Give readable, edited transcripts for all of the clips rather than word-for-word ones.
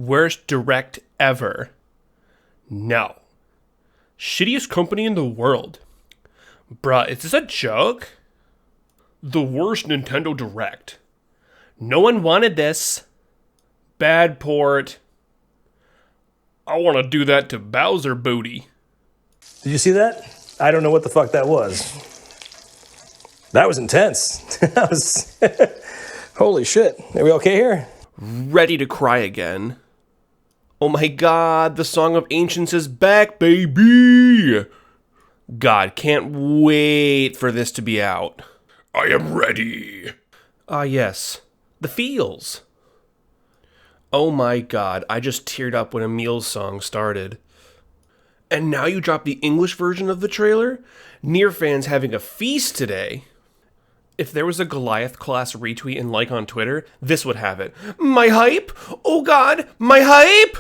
Worst direct ever. No. Shittiest company in the world. Bruh, is this a joke? The worst Nintendo Direct. No one wanted this. Bad port. I want to do that to Bowser Booty. Did you see that? I don't know what the fuck that was. That was intense. That was... Holy shit. Are we okay here? Ready to cry again. Oh my god, the Song of Ancients is back, baby! God, can't wait for this to be out. I am ready. Ah, yes. The feels. Oh my god, I just teared up when Emil's song started. And now you drop the English version of the trailer? Nier fans having a feast today. If there was a Goliath class retweet and like on Twitter, this would have it. My hype? Oh god, my hype!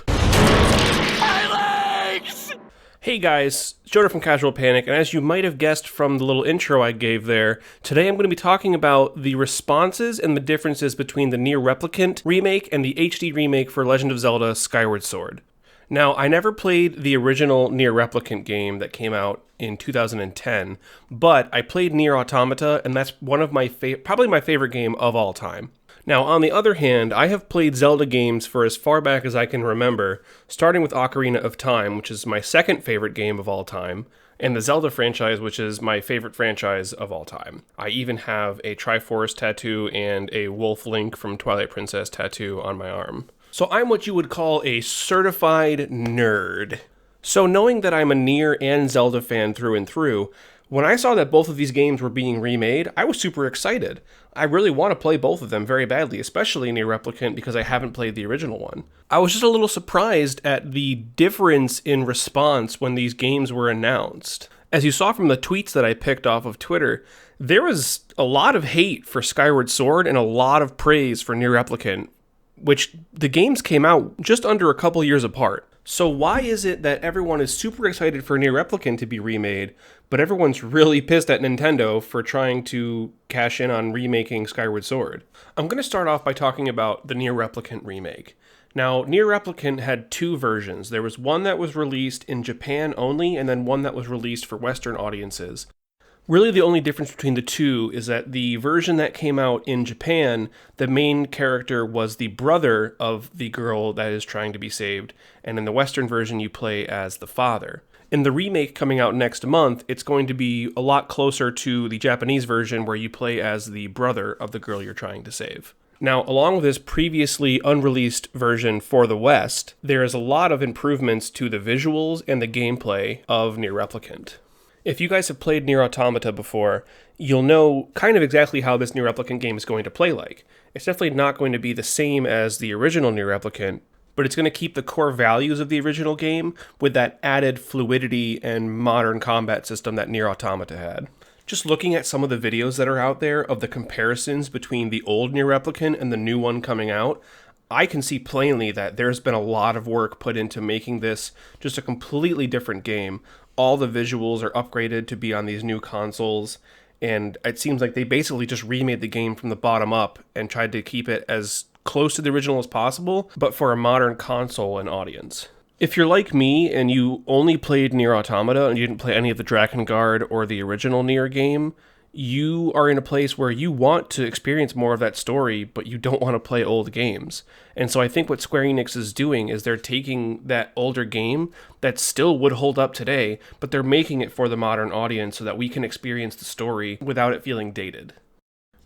My legs! Hey guys, Jonah from Casual Panic, and as you might have guessed from the little intro I gave there, today I'm going to be talking about the responses and the differences between the Nier Replicant remake and the HD remake for Legend of Zelda Skyward Sword. Now, I never played the original Nier Replicant game that came out in 2010, but I played Nier Automata, and that's one of my probably my favorite game of all time. Now, on the other hand, I have played Zelda games for as far back as I can remember, starting with Ocarina of Time, which is my second favorite game of all time, and the Zelda franchise, which is my favorite franchise of all time. I even have a Triforce tattoo and a Wolf Link from Twilight Princess tattoo on my arm. So I'm what you would call a certified nerd. So knowing that I'm a Nier and Zelda fan through and through, when I saw that both of these games were being remade, I was super excited. I really want to play both of them very badly, especially Nier Replicant because I haven't played the original one. I was just a little surprised at the difference in response when these games were announced. As you saw from the tweets that I picked off of Twitter, there was a lot of hate for Skyward Sword and a lot of praise for Nier Replicant, which the games came out just under a couple years apart. So why is it that everyone is super excited for Nier Replicant to be remade, but everyone's really pissed at Nintendo for trying to cash in on remaking Skyward Sword? I'm going to start off by talking about the Nier Replicant remake. Now, Nier Replicant had two versions. There was one that was released in Japan only, and then one that was released for Western audiences. Really, the only difference between the two is that the version that came out in Japan, the main character was the brother of the girl that is trying to be saved, and in the Western version, you play as the father. In the remake coming out next month, it's going to be a lot closer to the Japanese version where you play as the brother of the girl you're trying to save. Now, along with this previously unreleased version for the West, there is a lot of improvements to the visuals and the gameplay of Nier Replicant. If you guys have played Nier Automata before, you'll know kind of exactly how this Nier Replicant game is going to play like. It's definitely not going to be the same as the original Nier Replicant, but it's going to keep the core values of the original game with that added fluidity and modern combat system that Nier Automata had. Just looking at some of the videos that are out there of the comparisons between the old Nier Replicant and the new one coming out, I can see plainly that there's been a lot of work put into making this just a completely different game. All the visuals are upgraded to be on these new consoles, and it seems like they basically just remade the game from the bottom up and tried to keep it as close to the original as possible, but for a modern console and audience. If you're like me and you only played Nier Automata and you didn't play any of the Drakengard or the original Nier game, you are in a place where you want to experience more of that story, but you don't want to play old games. And so I think what Square Enix is doing is they're taking that older game that still would hold up today, but they're making it for the modern audience so that we can experience the story without it feeling dated.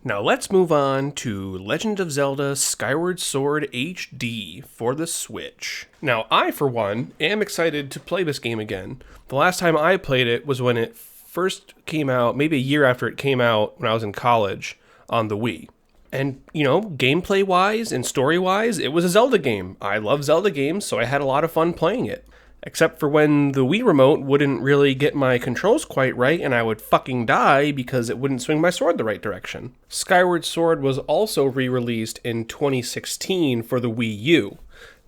Now let's move on to Legend of Zelda Skyward Sword HD for the Switch. Now I, for one, am excited to play this game again. The last time I played it was when it first came out, maybe a year after it came out when I was in college on the Wii. And, you know, gameplay-wise and story-wise, it was a Zelda game. I love Zelda games, so I had a lot of fun playing it. Except for when the Wii remote wouldn't really get my controls quite right and I would fucking die because it wouldn't swing my sword the right direction. Skyward Sword was also re-released in 2016 for the Wii U.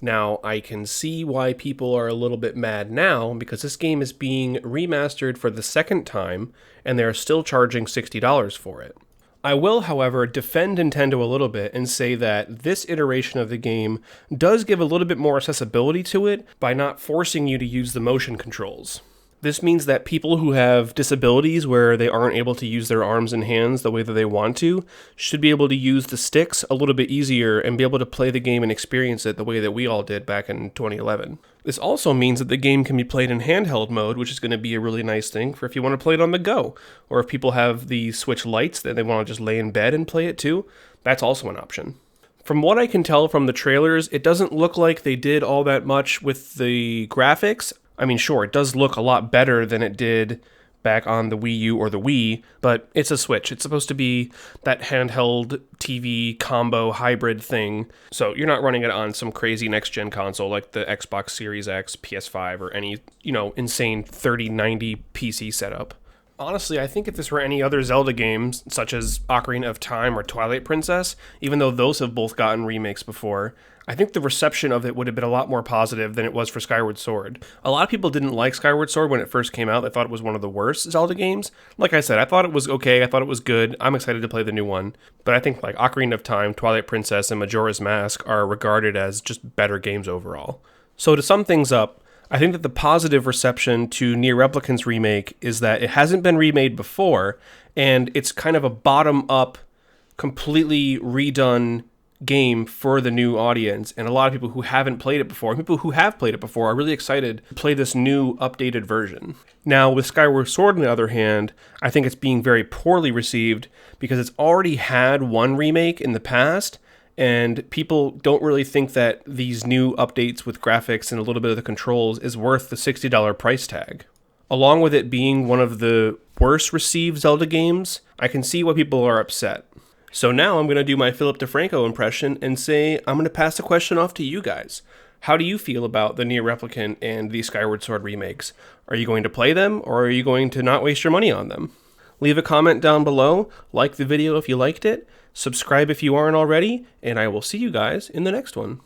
Now, I can see why people are a little bit mad now, because this game is being remastered for the second time, and they're still charging $60 for it. I will, however, defend Nintendo a little bit and say that this iteration of the game does give a little bit more accessibility to it by not forcing you to use the motion controls. This means that people who have disabilities where they aren't able to use their arms and hands the way that they want to should be able to use the sticks a little bit easier and be able to play the game and experience it the way that we all did back in 2011. This also means that the game can be played in handheld mode, which is going to be a really nice thing for if you want to play it on the go, or if people have the Switch Lites that they want to just lay in bed and play it too, that's also an option. From what I can tell from the trailers, it doesn't look like they did all that much with the graphics. I mean, sure, it does look a lot better than it did back on the Wii U or the Wii, but it's a Switch. It's supposed to be that handheld TV combo hybrid thing, so you're not running it on some crazy next-gen console like the Xbox Series X, PS5, or any, insane 3090 PC setup. Honestly, I think if this were any other Zelda games, such as Ocarina of Time or Twilight Princess, even though those have both gotten remakes before, I think the reception of it would have been a lot more positive than it was for Skyward Sword. A lot of people didn't like Skyward Sword when it first came out. They thought it was one of the worst Zelda games. Like I said, I thought it was okay. I thought it was good. I'm excited to play the new one. But I think like Ocarina of Time, Twilight Princess, and Majora's Mask are regarded as just better games overall. So to sum things up, I think that the positive reception to Nier Replicant's remake is that it hasn't been remade before, and it's kind of a bottom-up, completely redone game for the new audience, and a lot of people who haven't played it before, people who have played it before, are really excited to play this new, updated version. Now, with Skyward Sword, on the other hand, I think it's being very poorly received because it's already had one remake in the past, and people don't really think that these new updates with graphics and a little bit of the controls is worth the $60 price tag. Along with it being one of the worst received Zelda games, I can see why people are upset. So now I'm going to do my Philip DeFranco impression and say I'm going to pass the question off to you guys. How do you feel about the Nier Replicant and the Skyward Sword remakes? Are you going to play them, or are you going to not waste your money on them? Leave a comment down below, like the video if you liked it, subscribe if you aren't already, and I will see you guys in the next one.